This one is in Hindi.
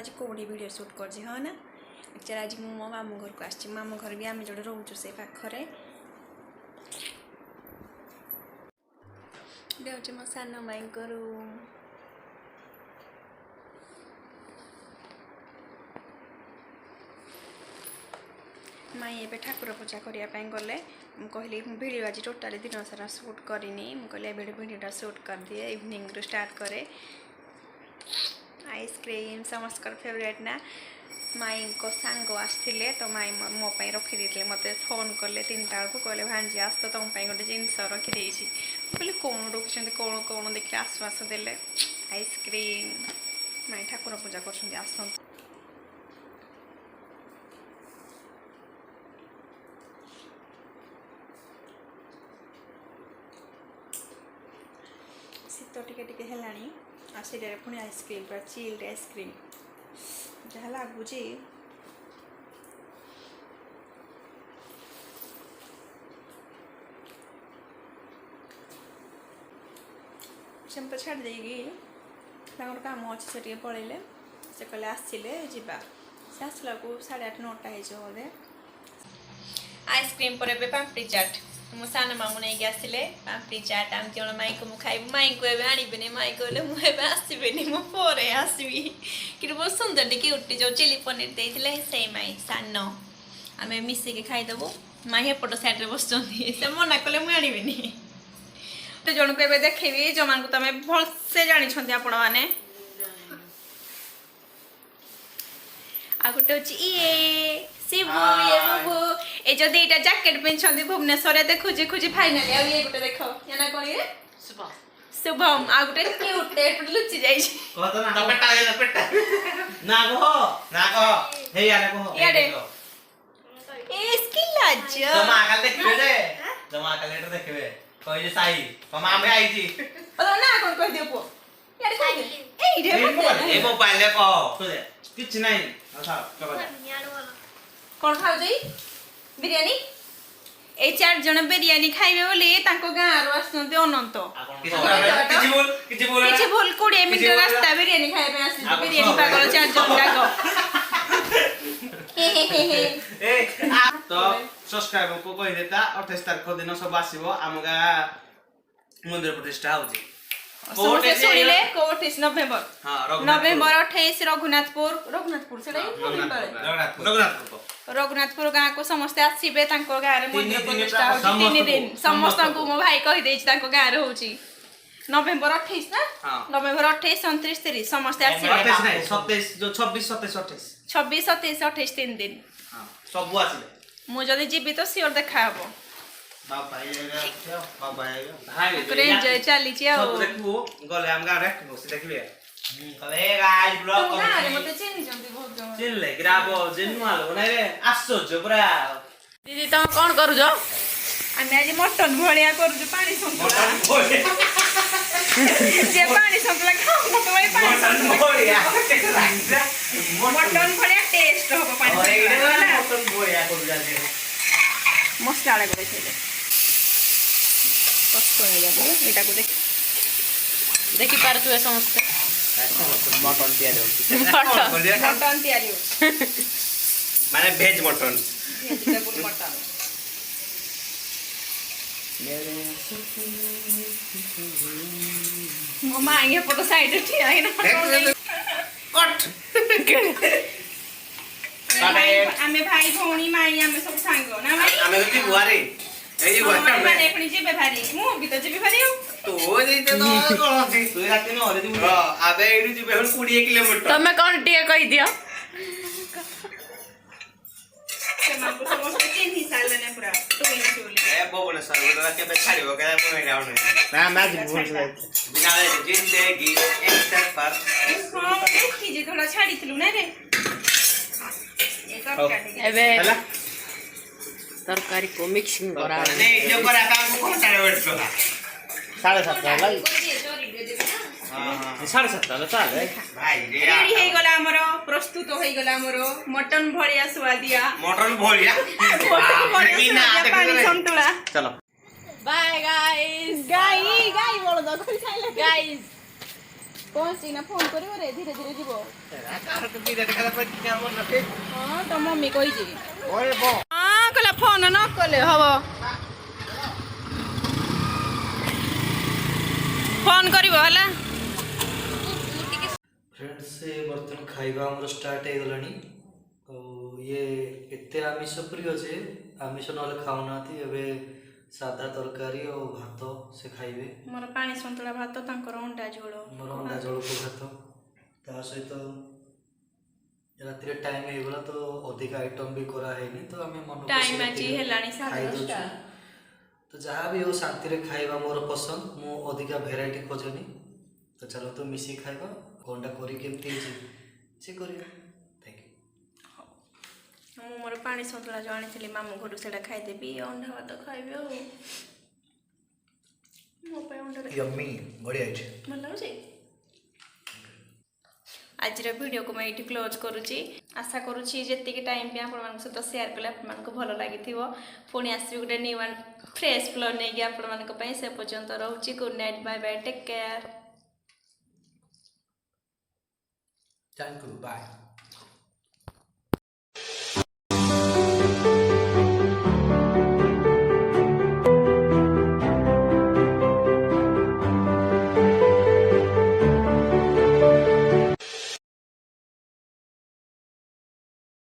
आज कौड़ी वीडियो शूट कर हाँ ना एक्चुअली आज मो मामू घर को आसी मामू घर भी आम जो रोचु से पाखे देखो मो सान माई रूम माई ए ठाकुर पूजा करने गले कहली भिडियो आज टोटाली दिन सारा शूट करनी कहली भिडियोटा शूट कर दिए इवनिंग रू स्टार्ट करे आइसक्रीम समस्त फेवरेट ना माई को सांग आसते तो माई मोपाई रखीदे मत फोन कले 3टा बेलू कहले भांजी आस तुम गोटे जिनस रखीदे कहली कौन रखुच्च कौन कौन देखिए आसु आसु देले आइसक्रीम माई ठाकुर पूजा कर आस शीत टिके है आसी पुणी आइसक्रीम पूरा चिल्ड आइसक्रीम जहाँ लगुच से तो छाड़ देगी कम अच्छे से पलैले से कहले आसिले जा से आसला को 8:30 9टा बोधे आइसक्रीम पर पापड़ी चाट मो सान मामू नहीं आसिले पापड़ी चाट आम जन माई को खाइब माई को आनबे माई कहले मुझे आसबेनि मो पर आसबि कि बहुत सुंदर टी उठी जो चिली पनीर देते से माई सान आम मिसिक खाईदेबू माई हेपट साइड बस से मना कले मुझे आनबेनि तो जन को देखेबी जो मान तुम भलसे जानी आपण मैंने आ गोटे हूँ ये शिबू ये बुबू ये जो 2टा जैकेट पिंधि भुवनेश्वर खोजी खोजी फाइनाली आ ये गोटे देख या कौन ये शुभम आ गोटे क्यूटे लुचि जाई कौन खाऊ बिरियानी ए 4 जन बिरियानी खाइबे बोली गाँव आसुँच अनंत किसी भूल 20 मिनट रास्ता बिरियानी खाइबे बिरियानी पागल 4 जन तो सब्सक्राइबर को कही देता 28 तारीख दिन सब आसीबो आम गाँ मंदिर प्रतिष्ठा होची समस्त सुनिले 28 नवेम्बर नवेम्बर 28 रघुनाथपुर से रघुनाथपुर गाँ को समस्ते आसबे गाँव में मंदिर प्रतिष्ठा हो 3 दिन समस्त को मो भाई कही गाँव हो नवेम्बर 28 ना नवेम्बर 28 29 30 समस्ते आसबे 26 27 26 27 28 3 दिन सब आसबे मु जदि जीबी तो सियोर देखा हबो एंजॉय चली गले हम गाँव देखिए कले गाइस ब्लॉग कर मते चिन्ह जंती बहुत जण चिन्हले ग्राबो जेनुआल बनाइले आश्चर्य पुरा दीदी तुम कौन करू जो आमे आज मटन भलिया करू जो पानी संतुला जे पानी संतुला खाऊ तो भाई पानी भलिया मटन भलिया टेस्ट हो पानी मटन भलिया करू जाजे मस्त आले करे छले कष्ट हो जाबो एटा को देखि पारतु ए समस्त मटन तैयारी माने वेज मटन वेजिटेबल मटन मम्मा ये फोटो साइड ठीक है ना कट आमे भाई भौणी माई आमे सब सांग ना भाई आमे गति बुआरे ए जी बुआरे माने एखनी जेबे भारी मु भी तो जेबे भारी तो देते तो कोन थी तू राती न हरे दिबु आबे एडी जिबे हन 20 किलोमीटर तमे कोन टिए कहि दियो से माको समस्त चिन्हि सालने पूरा तो इंसुली ए बोबने सर गोटा के बे छाड़िबो के कोन डाउन ना मैच भूल से बिना जिंदगी एक सफर हां देखि जे थोड़ा छाड़ीतलु ना रे ए सब काटी एबे तरकारी को मिक्सिंग करा नहीं जो करा काम को कोन टाइम वेट करा 7:30 लाई हां 7:30 चल भाई रेडी हे गला हमरो प्रस्तुत हो गला हमरो मटन भलिया स्वादिया मटन भलिया बिना पानी संतुला चलो बाय गाइस गाई बोल दो कोई खाइले गाइस ପହଞ୍ଚିକିନା ଫୋନ୍ କରିବ ରେ ଧୀରେ ଧୀରେ ଯିବ। ओए ହଁ ତ ମମି କହିଛି बो ହଁ କହିଲା ଫୋନ୍ ନ କଲେ ହବ ଫୋନ୍ କରିବ ହେଲା। फ्रेंड्स से बर्तन खाइबा हमर स्टार्ट हो गलानी तो ये एते आमिष प्रिय जे आमिष नले खाउनाती एबे सादा तरकारी और भात से खाइबे ମୋର ପାଣି ସନ୍ତୁଳା ଭାତ ତାଙ୍କର ଅଣ୍ଡା ଝୋଳ मोर अंडा झोल को भात ता सहित राति रे टाइम हो गला तो अधिक आइटम भी करा हैनी तो हमें मन टाइम ଆଜି ହେଲାଣି खाई 10:30 दउछु तो जहाँ भी हो शांति रे खाइबा मोर पसंद मो अधिका भेराइटी खोजनी तो चलो तो मिसी खाइबा कोनटा करी केमती छी से करिया थैंक यू ମୁଁ ମୋର ପାଣି ସନ୍ତୁଳା ଯେଉଁ ଆଣିଥିଲି ମାମୁଁ ଘରୁ ସେଇଟା ଖାଇଦେବି ଅଣ୍ଡା ଭାତ ଖାଇବି ଆଉ ମୋ ପାଇଁ ଅଣ୍ଡା यम्मी बढ़िया है ଭଲ ଲାଗୁଛି। ଆଜିର ଭିଡ଼ିଓକୁ ମୁଁ ଏଇଠି କ୍ଲୋଜ୍ କରୁଛି ଆଶା କରୁଛି ଯେତିକି ଟାଇମ୍ ବି ଆପଣମାନଙ୍କ ସହିତ ସେୟାର କଲେ ଆପଣମାନଙ୍କୁ ଭଲ ଲାଗିଥିବ। ପୁଣି ଆସିବି ଗୋଟେ ନ୍ୟୁ ଆଣ୍ଡ ଫ୍ରେଶ୍ ବ୍ଲଗ୍ ନେଇକି ଆପଣମାନଙ୍କ ପାଇଁ। ସେ ପର୍ଯ୍ୟନ୍ତ ରହୁଛି good night bye bye take care. Thank you bye.